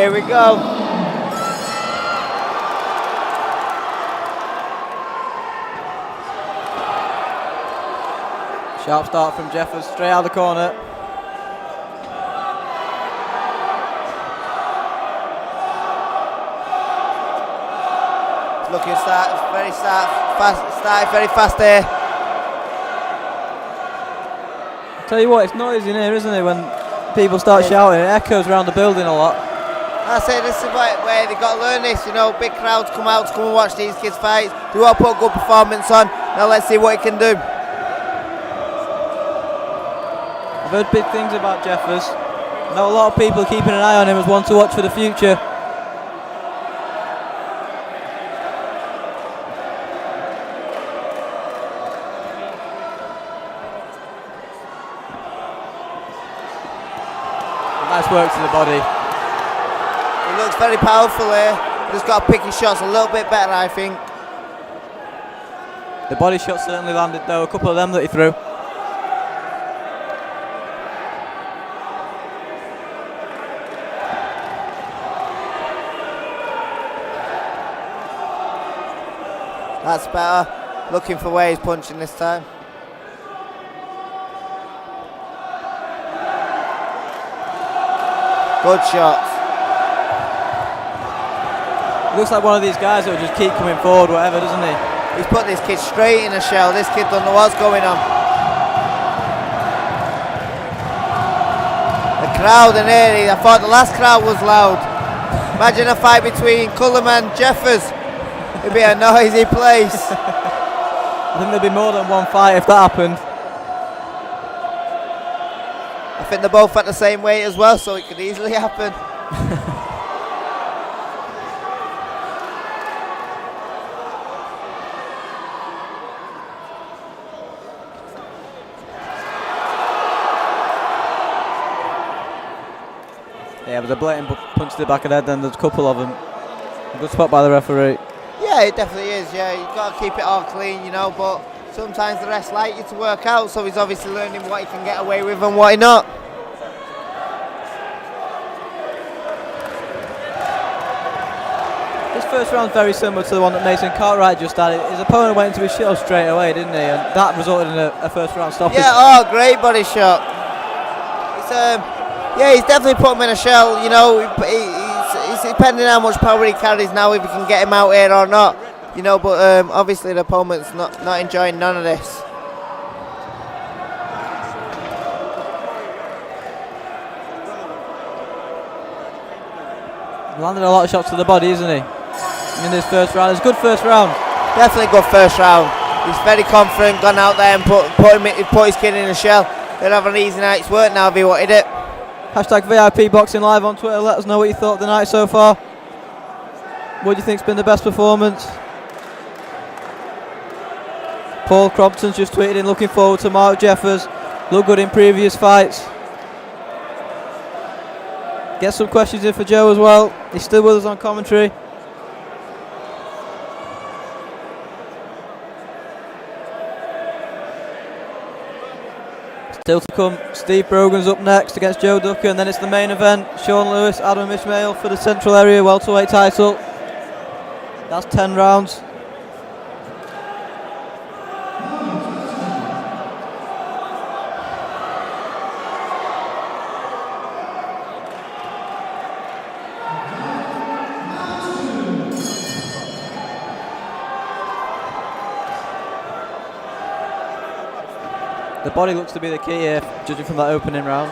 Here we go. Sharp start from Jeffers, straight out of the corner. Looking started very fast here. Tell you what, it's noisy in here, isn't it? When people start shouting, it echoes around the building a lot. That's it. This is where they've got to learn this. You know, big crowds come out to come and watch these kids fight. They want to put a good performance on. Now let's see what he can do. I've heard big things about Jeffers. I know a lot of people keeping an eye on him as one to watch for the future. Nice work to the body. He looks very powerful here. Just got to pick his shots a little bit better, I think. The body shot certainly landed though, a couple of them that he threw. That's better. Looking for where he's punching this time. Good shots. Looks like one of these guys that will just keep coming forward, whatever, doesn't he? He's put this kid straight in a shell. This kid don't know what's going on. The crowd in here, I thought the last crowd was loud. Imagine a fight between Cullum and Jeffers. It'd be a noisy place. I think there'd be more than one fight if that happened. I think they're both at the same weight as well, so it could easily happen. Yeah, it was a blatant punch to the back of the head, then there's a couple of them. A good spot by the referee. Yeah, it definitely is, yeah. You've got to keep it all clean, you know, but sometimes the refs like you to work out, so he's obviously learning what he can get away with and what he not. This first round's very similar to the one that Mason Cartwright just had. His opponent went into his shell straight away, didn't he? And that resulted in a first round stoppage. Yeah, oh, great body shot. It's, yeah, he's definitely put him in a shell, you know. It's depending how much power he carries now, if he can get him out here or not. You know, but obviously the opponent's not enjoying none of this. Landed a lot of shots to the body, isn't he? In this first round. It's a good first round. Definitely good first round. He's very confident, gone out there and put his kid in a shell. He'll have an easy night's work now if he wanted it. Hashtag VIP Boxing Live on Twitter. Let us know what you thought of the night so far. What do you think's been the best performance? Paul Crompton's just tweeted in, looking forward to Mark Jeffers. Looked good in previous fights. Get some questions in for Joe as well. He's still with us on commentary. Still to come, Steve Brogan's up next against Joe Ducker, and then it's the main event. Sean Lewis, Adam Ishmael for the Central Area welterweight title. That's 10 rounds. The body looks to be the key here, judging from that opening round.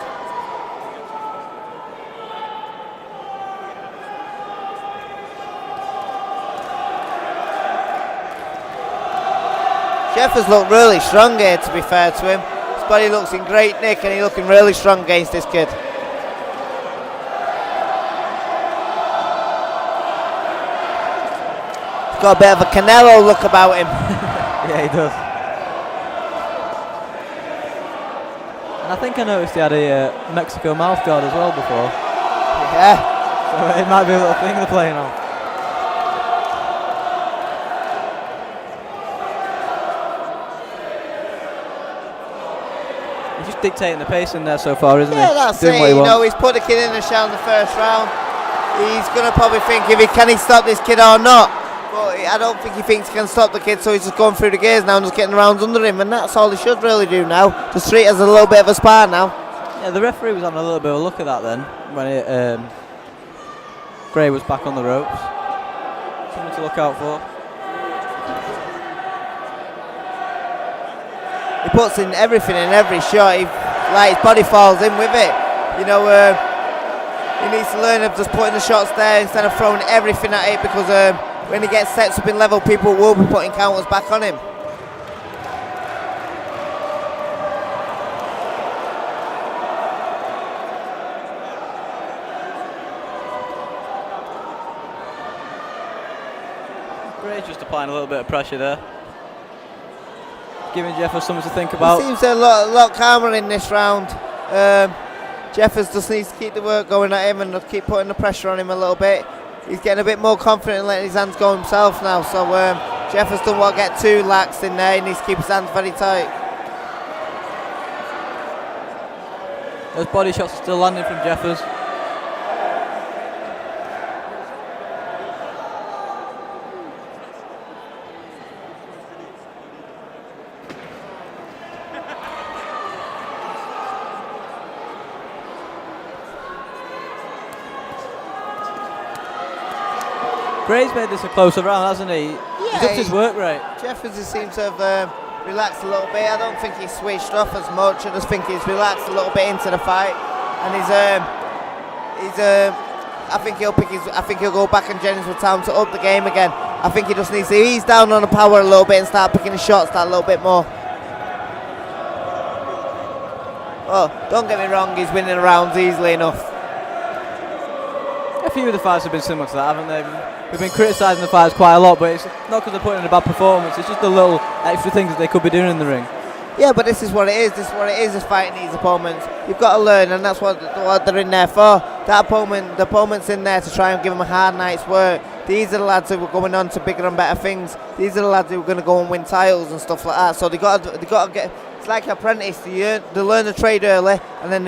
Jeffers looked really strong here, to be fair to him. His body looks in great nick and he's looking really strong against this kid. He's got a bit of a Canelo look about him. Yeah, he does. I think I noticed he had a Mexico mouth guard as well before. Yeah. So it might be a little thing they're playing on. He's just dictating the pace in there so far, isn't he? Yeah, that's Doing it. what he You wants. know, he's put the kid in the shell in the first round. he's going to probably think can he stop this kid or not. But I don't think he thinks he can stop the kid, so he's just going through the gears now and just getting the rounds under him, and that's all he should really do now. Just treat it as a little bit of a spar now. Yeah, the referee was having a little bit of a look at that then, when Gray was back on the ropes. Something to look out for. He puts in everything in every shot. His body falls in with it. You know, he needs to learn of just putting the shots there instead of throwing everything at it, because when he gets sets up in level, people will be putting counters back on him. Gray's just applying a little bit of pressure there, giving Jeffers something to think about. He seems a lot calmer in this round. Jeffers just needs to keep the work going at him and just keep putting the pressure on him a little bit. He's getting a bit more confident and letting his hands go himself now, so Jeffers doesn't want to get too lax in there. He needs to keep his hands very tight. Those body shots are still landing from Jeffers. Gray's made this a closer round, hasn't he? Yeah, He's upped his work rate. Jeffers seems to have relaxed a little bit. I don't think he's switched off as much. I just think he's relaxed a little bit into the fight, and I think he'll go back and Jennings with time to up the game again. I think he just needs to ease down on the power a little bit and start picking his shots that little bit more. Oh, don't get me wrong, he's winning rounds easily enough. A few of the fights have been similar to that, haven't they? We've been criticising the fighters quite a lot, but it's not because they're putting in a bad performance. It's just the little extra things that they could be doing in the ring. Yeah, but this is what it is. This is what it is fighting these opponents. You've got to learn, and that's what they're in there for. The opponent's in there to try and give them a hard night's work. These are the lads who are going on to bigger and better things. These are the lads who are going to go and win titles and stuff like that. So they got to get. It's like an apprentice. They learn the trade early, and then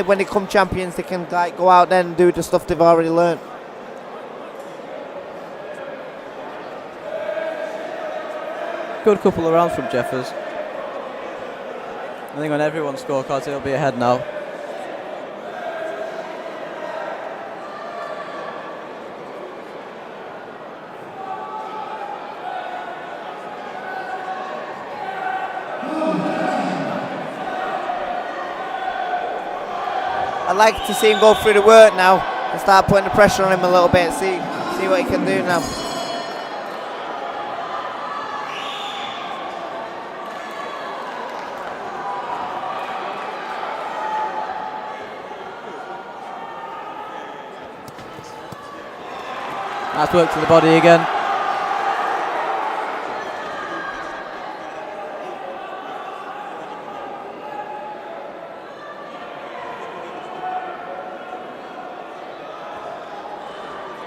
when they come champions, they can go out there and do the stuff they've already learned. Good couple of rounds from Jeffers. I think on everyone's scorecards he'll be ahead now. I'd like to see him go through the work now and start putting the pressure on him a little bit, see what he can do now. Nice work to the body again.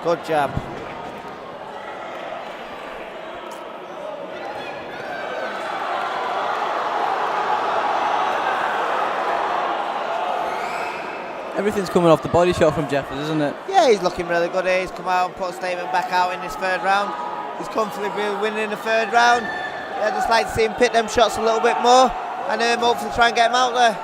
Good job. Everything's coming off the body shot from Jeffers, isn't it? Yeah, he's looking really good here. He's come out and put a statement back out in this third round. He's comfortably winning the third round. Yeah, I'd just like to see him pick them shots a little bit more and hopefully try and get him out there.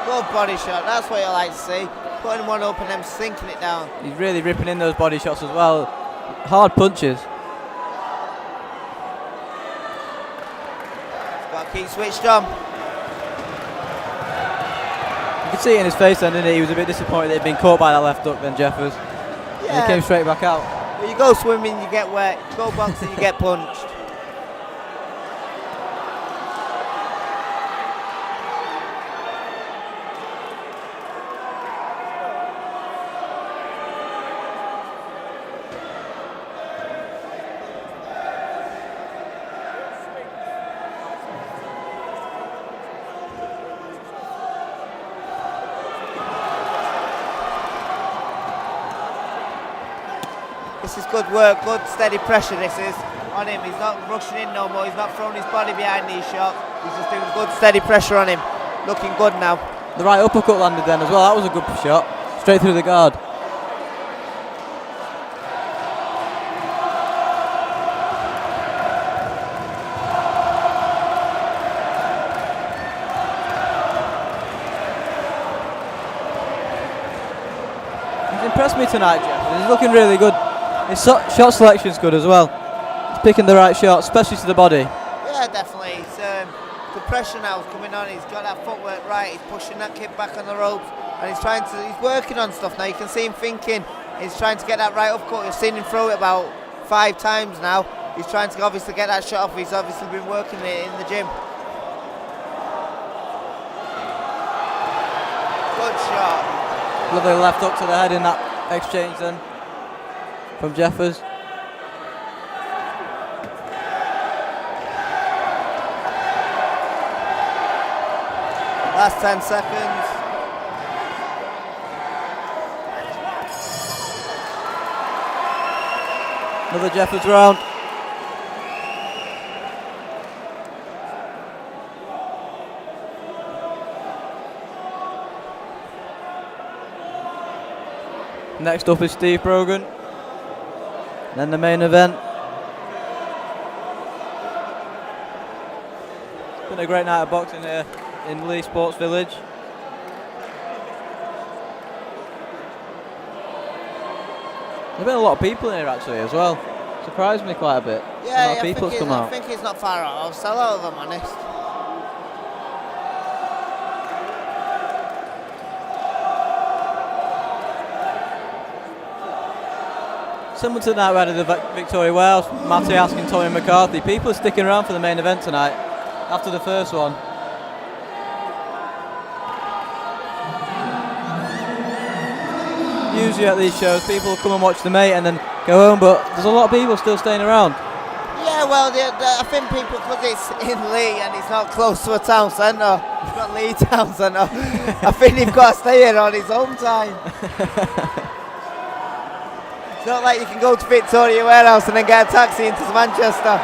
Good body shot, that's what you like to see. Putting one up and then sinking it down. He's really ripping in those body shots as well. Hard punches. Got to keep switched on. You could see it in his face then, didn't he? He was a bit disappointed that he'd been caught by that left hook then, Jeffers. Yeah. And he came straight back out. Well, you go swimming, you get wet. You go boxing, you get punched. This is good work, good steady pressure this is on him. He's not rushing in no more, he's not throwing his body behind these shots. He's just doing good steady pressure on him. Looking good now. The right uppercut landed then as well. That was a good shot. Straight through the guard. He's impressed me tonight, Jeff. He's looking really good. His shot selection's good as well. He's picking the right shot, especially to the body. Yeah, definitely. It's, the pressure now is coming on. He's got that footwork right. He's pushing that kid back on the ropes, and he's working on stuff now. You can see him thinking. He's trying to get that right upcut. You've seen him throw it about 5 times now. He's trying to obviously get that shot off. He's obviously been working it in the gym. Good shot. Lovely left hook to the head in that exchange then from Jeffers. Last 10 seconds. Another Jeffers round. Next up is Steve Brogan. Then the main event. It's been a great night of boxing here in Leigh Sports Village. There's been a lot of people in here actually as well. Surprised me quite a bit. Yeah, a lot of people have come out. I think he's not far off. So a lot of them, honest. Similar to the night we had at the Victoria Wales, Matty asking Tommy McCarthy. People are sticking around for the main event tonight after the first one. Usually at these shows, people come and watch the mate and then go home, but there's a lot of people still staying around. Yeah, well, I think people, because it's in Leigh and it's not close to a town centre, it's got Leigh town centre, I think he's got to stay here on his own time. It's not like you can go to Victoria Warehouse and then get a taxi into Manchester.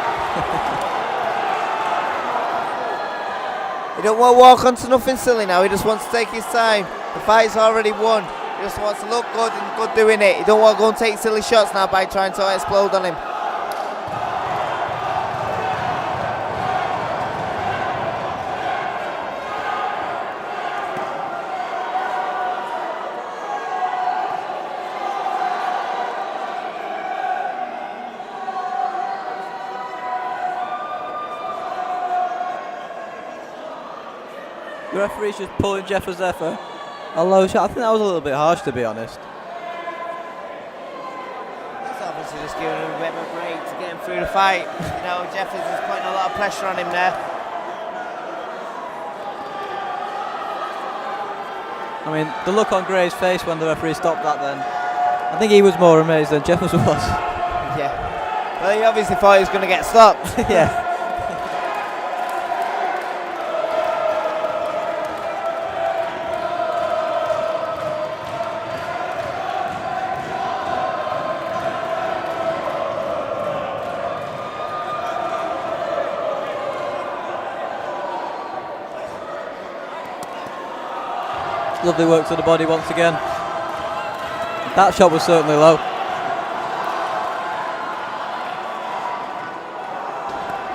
He don't want to walk onto nothing silly now, he just wants to take his time. The fight's already won. He just wants to look good and good doing it. He don't want to go and take silly shots now by trying to explode on him. The referee's just pulling Jeffers there for a low shot. I think that was a little bit harsh, to be honest. He's obviously just giving him a bit of a break to get him through the fight. You know, Jeffers is putting a lot of pressure on him there. I mean, the look on Gray's face when the referee stopped that then, I think he was more amazed than Jeffers was. Yeah. Well, he obviously thought he was going to get stopped. Yeah. Lovely work to the body once again. That shot was certainly low.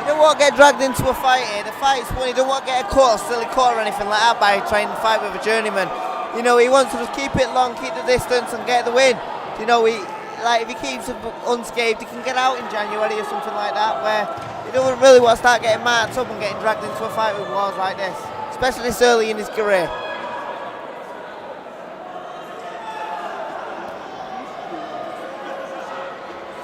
You don't want to get dragged into a fight here. The fight's won. You don't want to get a cut or silly cut or anything like that by trying to fight with a journeyman. You know, he wants to just keep it long, keep the distance and get the win. You know, if he keeps it unscathed, he can get out in January or something like that, where you don't really want to start getting marked up and getting dragged into a fight with walls like this, especially this early in his career.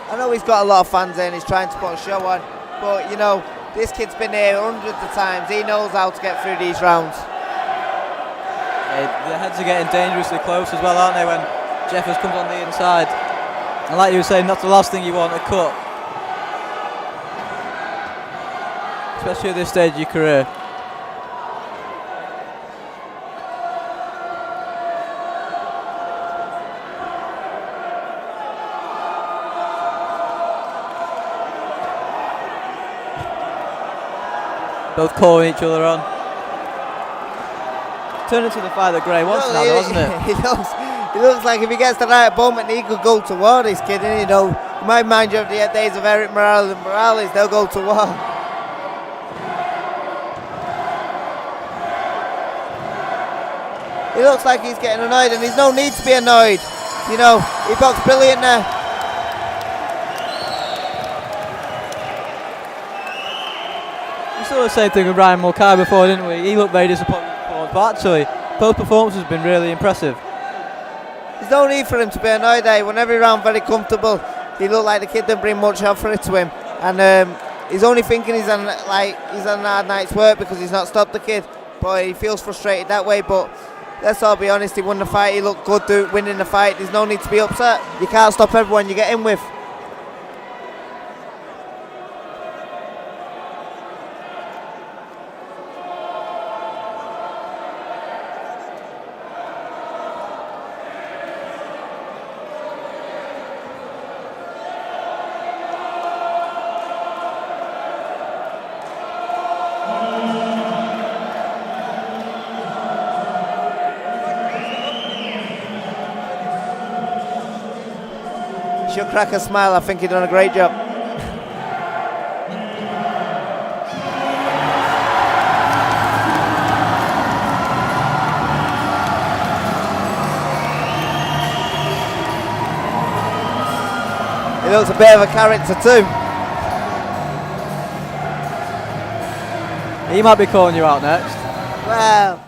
I know he's got a lot of fans in, he's trying to put a show on, but you know, this kid's been here hundreds of times, he knows how to get through these rounds. Yeah, the heads are getting dangerously close as well, aren't they, when Jeffers comes on the inside. And like you were saying, that's the last thing you want, a cut. Especially at this stage of your career. Both calling each other on. turned into the fight that Gray wants now, though, hasn't it? He looks like if he gets the right moment, he could go to war, this kid. And, you know, you might mind you of the days of Eric Morales and Morales, they'll go to war. He looks like he's getting annoyed, and there's no need to be annoyed. You know, he boxed brilliant there. We saw the same thing with Ryan Mulcahy before, didn't we? He looked very disappointed, but actually, both performances have been really impressive. There's no need for him to be annoyed. He won every round very comfortable. He looked like the kid didn't bring much effort to him, and he's only thinking he's on a hard night's work because he's not stopped the kid. But he feels frustrated that way. But let's all be honest, he won the fight. He looked good winning the fight. There's no need to be upset. You can't stop everyone you get in with. She'll crack a smile. I think you've done a great job. He looks a bit of a character too. He might be calling you out next. Well,